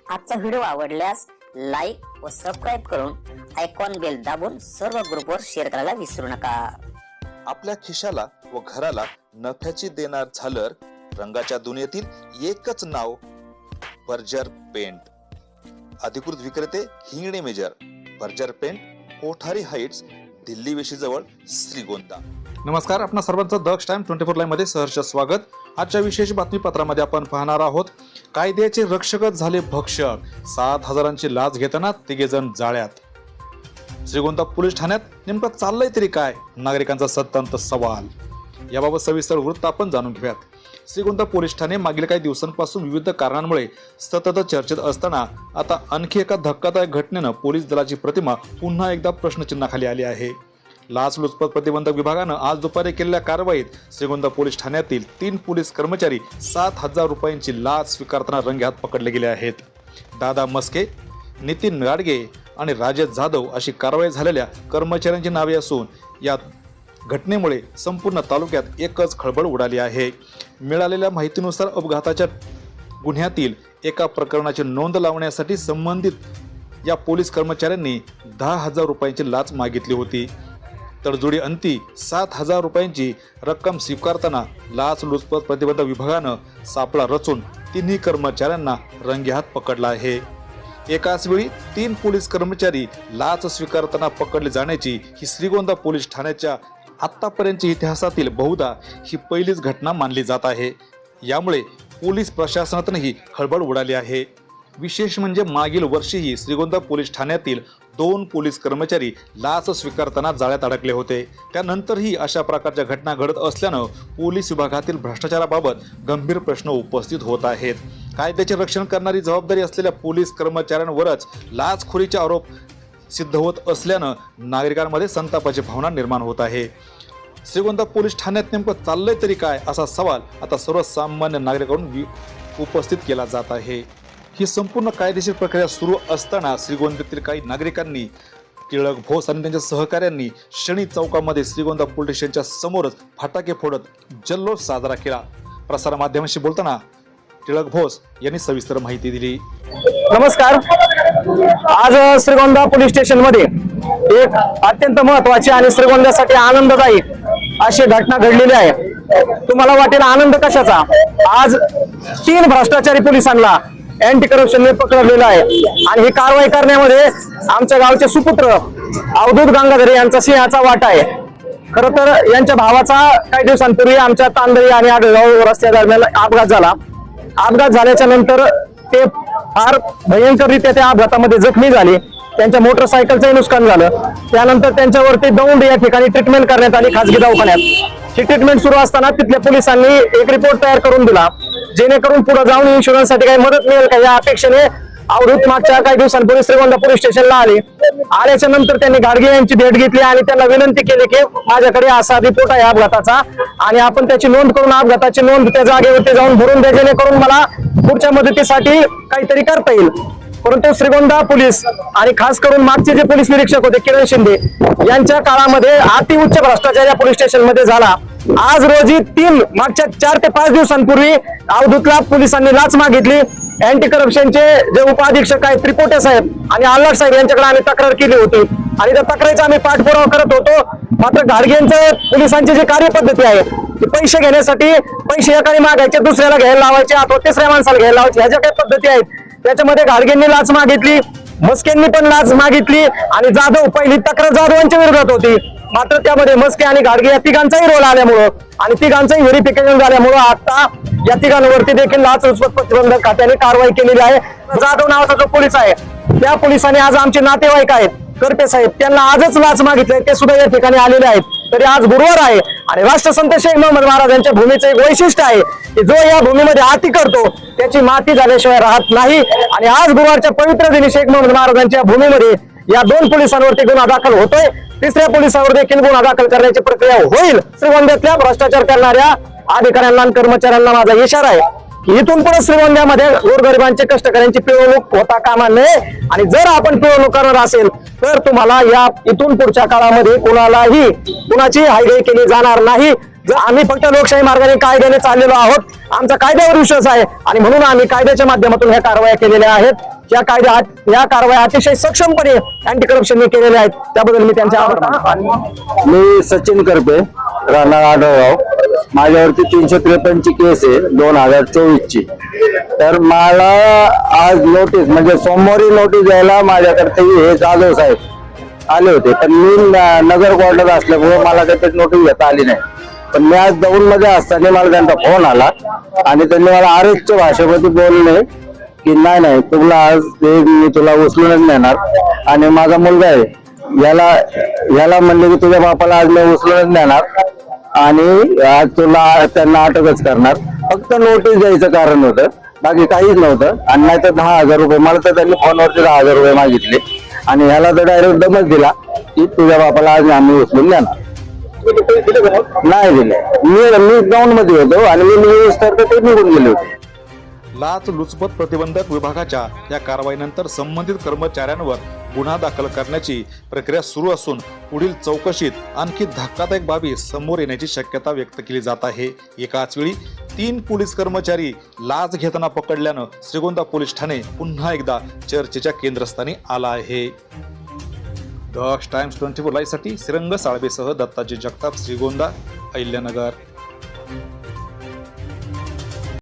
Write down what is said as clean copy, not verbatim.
आजचा व्हिडिओ आवडल्यास लाईक व सबस्क्राईब करून आयकॉन बेल दाबून सर्व ग्रुपवर शेअर करायला विसरू नका। आपल्या खिशाला व घराला नफ्याची देणार झालर रंगाच्या दुनियेतील एकच नाव बर्जर पेंट। अधिकृत विक्रेते Hingane major, Berger paint, Kothari heights, Delhi वेशीजवळ, श्रीगोंदा। नमस्कार, आपणा सर्वांचं दक्ष टाइम 24 लाईव्ह मध्ये सहर्ष स्वागत। आजच्या विशेष बातमीपत्रामध्ये आपण पाहणार आहोत कायद्याचे रक्षकच झाले भक्षक, 7,000ची लाच घेताना तिघेजण जाळ्यात। श्रीगोंदा पोलीस ठाण्यात नेमकं चाललंय तरी काय, नागरिकांचा सतत सवाल। याबाबत सविस्तर वृत्त आपण जाणून घेऊयात। श्रीगोंदा पोलीस ठाणे मागील काही दिवसांपासून विविध कारणांमुळे सतत चर्चेत असताना आता आणखी एका धक्कादायक घटनेनं पोलीस दलाची प्रतिमा पुन्हा एकदा प्रश्नचिन्हाखाली आली आहे। लाचलुचपत प्रतिबंधक विभागानं आज दुपारी केलेल्या कारवाईत श्रीगोंदा पोलीस ठाण्यातील 3 पोलीस कर्मचारी 7,000 रुपयांची लाच स्वीकारताना रंगेहात पकडले गेले आहेत। दादा मस्के, नितीन गाडगे आणि राजेश जाधव अशी कारवाई झालेल्या कर्मचाऱ्यांची नावे असून या घटनेमुळे संपूर्ण तालुक्यात एकच खळबळ उडाली आहे। मिळालेल्या माहितीनुसार अपघाताच्या गुन्ह्यातील एका प्रकरणाची नोंद लावण्यासाठी संबंधित या पोलीस कर्मचाऱ्यांनी 10,000 रुपयांची लाच मागितली होती। तडजोडी अंती 7,000 रुपयांची रक्कम स्वीकारताना लाचलुचपत प्रतिबंधक विभागानं सापळा रचून तिन्ही कर्मचाऱ्यांना रंगेहात पकडला आहे। एकाच वेळी 3 पोलीस कर्मचारी लाच स्वीकारताना पकडले जाण्याची ही श्रीगोंदा पोलीस ठाण्याच्या आतापर्यंतच्या इतिहासातील बहुधा ही पहिलीच घटना मानली जात आहे। यामुळे पोलीस प्रशासनातही खळबळ उडाली आहे। विशेष म्हणजे मागील वर्षीही श्रीगोंदा पोलीस ठाण्यातील 2 पोलीस कर्मचारी लाच स्वीकारताना जाळ्यात अडकले होते। त्यानंतरही अशा प्रकारच्या घटना घडत असल्यानं पोलीस विभागातील भ्रष्टाचाराबाबत गंभीर प्रश्न उपस्थित होत आहेत। कायद्याचे रक्षण करणारी जबाबदारी असलेल्या पोलीस कर्मचाऱ्यांवरच लाचखोरीचे आरोप सिद्ध होत असल्यानं नागरिकांमध्ये संतापाची भावना निर्माण होत आहे। श्रीगोंदा पोलीस ठाण्यात नेमकं चाललंय तरी काय, असा सवाल आता सर्वसामान्य नागरिकांकडून उपस्थित केला जात आहे। ही संपूर्ण कायदेशीर प्रक्रिया सुरू असताना श्रीगोंद्यातील काही नागरिकांनी, टिळक भोस आणि त्यांच्या सहकाऱ्यांनी शनी चौकामध्ये श्रीगोंदा पोलीस स्टेशनच्या समोरच फटाके फोडत जल्लोष साजरा केला। प्रसार माध्यमांशी बोलताना टिळक भोस यांनी सविस्तर माहिती दिली। नमस्कार, आज श्रीगोंदा पोलीस स्टेशन मध्ये एक अत्यंत महत्त्वाची आणि श्रीगोंद्यासाठी आनंददायी अशी घटना घडलेली आहे। तुम्हाला वाटेल आनंद कशाचा? आज 3 भ्रष्टाचारी पोलिसांना अँटी करप्शनने पकडलेलं आहे आणि ही कारवाई करण्यामध्ये आमच्या गावचे सुपुत्र अवधूत गंगाधरे यांचा सिंहाचा वाटा आहे। खरं तर यांच्या भावाचा काही दिवसांपूर्वी आमच्या तांदळी आणि आडगाव रस्त्या दरम्यान अपघात झाला। अपघात झाल्याच्या नंतर ते फार भयंकररित्या त्या अपघातामध्ये जखमी झाले। त्यांच्या मोटरसायकलचंही नुकसान झालं। त्यानंतर त्यांच्यावरती दौंड या ठिकाणी ट्रीटमेंट करण्यात आली खासगी दवाखान्यात। ही ट्रीटमेंट सुरू असताना तिथल्या पोलिसांनी एक रिपोर्ट तयार करून दिला, जेणेकरून पुढे जाऊन इन्शुरन्ससाठी काही मदत मिळेल का या अपेक्षेने अवधूत मागच्या काही दिवसांपूर्वी श्रीगोंदा पोलीस स्टेशनला आल्याच्या नंतर त्यांनी गाडगे यांची भेट घेतली आणि त्यांना विनंती केली की माझ्याकडे असा रिपोर्ट आहे अपघाताचा आणि आपण त्याची नोंद करून अपघाताची नोंद त्या जागेवरती जाऊन भरून द्या, जेणेकरून मला पुढच्या मदतीसाठी काहीतरी करता येईल। परंतु श्रीगोंदा पोलीस आणि खास करून मागचे जे पोलीस निरीक्षक होते किरण शिंदे यांच्या काळामध्ये अतिउच्च भ्रष्टाचार या पोलीस स्टेशन मध्ये झाला। आज रोजी मागच्या 4 ते 5 दिवसांपूर्वी अवधूतला पोलिसांनी लाच मागितली। अँटी करप्शनचे जे उपाधीक्षक आहेत त्रिपोटे साहेब आणि आल्हाट साहेब यांच्याकडे आम्ही तक्रार केली होती आणि त्या तक्रारीचा आम्ही पाठपुरावा करत होतो। मात्र गाडगेंचं पोलिसांची जी कार्यपद्धती आहे ती पैसे घेण्यासाठी पैसे एकाने मागायचे, दुसऱ्याला घ्यायला लावायचे अथवा तिसऱ्या माणसाला घ्यायला लावायचे, ह्या ज्या काही पद्धती आहेत त्याच्यामध्ये गाडगेंनी लाच मागितली, मस्केंनी पण लाच मागितली आणि जाधव पहिली तक्रार जाधवांच्या विरोधात होती। मात्र त्यामध्ये मस्के आणि गाडगे या तिघांचाही रोल आल्यामुळं आणि तिघांचंही व्हेरिफिकेशन झाल्यामुळं आता या तिघांवरती देखील लाचलुचपत प्रतिबंधक खात्याने कारवाई केलेली आहे। जाधव नावाचा जो पोलीस आहे त्या पोलिसांनी आज आमचे नातेवाईक आहेत करपे साहेब त्यांना आजच लाच मागितले, ते सुद्धा या ठिकाणी आलेले आहेत। तरी आज गुरुवार आहे आणि राष्ट्रसंत शेख मोहम्मद महाराज यांच्या भूमीचं एक वैशिष्ट्य आहे की जो या भूमीमध्ये आती करतो त्याची माती झाल्याशिवाय राहत नाही आणि आज गुरुवारच्या पवित्र दिनी शेख मोहम्मद महाराजांच्या भूमीमध्ये या 2 पोलिसांवरती गुन्हा दाखल होतोय। 3ऱ्या पोलिसावर देखील गुन्हा दाखल करण्याची प्रक्रिया होईल। श्रीगोंद्यातल्या भ्रष्टाचार करणाऱ्या अधिकाऱ्यांना आणि कर्मचाऱ्यांना माझा इशारा आहे की इथून पुढे श्रीगोंद्यामध्ये गोरगरिबांचे कष्टकऱ्यांची पिळवणूक होता कामा नये आणि जर आपण पिळवणूक करणार असेल तर तुम्हाला या इथून पुढच्या काळामध्ये कुणाची हायगाई केली जाणार नाही। आम्ही फक्त लोकशाही मार्गाने कायद्याने चाललेलो आहोत. आमचा कायद्यावर विश्वास आहे आणि म्हणून आम्ही कायद्याच्या माध्यमातून ह्या कारवाया केलेल्या आहेत. या कारवाया अतिशय सक्षमपणे अँटी करप्शनने केलेल्या आहेत. त्याबद्दल मी त्यांचे आभार मानतो. मी सचिन करपे, राहणार आढळगाव. माझ्यावरती 353 ची केस आहे 2024 ची. तर मला आज नोटीस म्हणजे सोमवारी नोटीस द्यायला माझ्याकडे हे जाधव साहेब आले होते, पण मी नगर कोर्टात असल्यामुळे मला काही नोटीस घेता आली नाही. पण मी आज दौंड मध्ये असताना मला त्यांचा फोन आला आणि त्यांनी मला आरएसच्या भाषेमध्ये बोलले की नाही तुला आज मी तुला उचलूनच नेणार आणि माझा मुलगा आहे याला म्हणले की तुझ्या बापाला आज मी उचलूनच नेणार आणि आज तुला त्यांना अटकच करणार. फक्त नोटीस द्यायचं कारण होतं, बाकी काहीच नव्हतं. आणि नाही तर 10,000 रुपये मला तर त्यांनी फोनवरती 10,000 रुपये मागितले आणि ह्याला तर डायरेक्ट दमच दिला की तुझ्या बापाला आज आम्ही उचलून देणार. नाही दिले. मी ग्राउंड मध्ये होतो आणि मी न्यूज तर ते निघून गेले होते. लाचलुचपत प्रतिबंधक विभागाच्या या कारवाईनंतर संबंधित कर्मचाऱ्यांवर गुन्हा दाखल करण्याची प्रक्रिया सुरू असून पुढील चौकशीत आणखी धक्कादायक बाबी समोर येण्याची शक्यता व्यक्त केली जात आहे. एकाच वेळी 3 पोलीस कर्मचारी लाच घेताना पकडल्यानं श्रीगोंदा पोलीस ठाणे पुन्हा एकदा चर्चेच्या केंद्रस्थानी आला आहे. दक्ष टाइम्स 24 लाईव्ह साठी श्रीरंग साळवेसह दत्ताजी जगताप, श्रीगोंदा, अहिल्यानगर.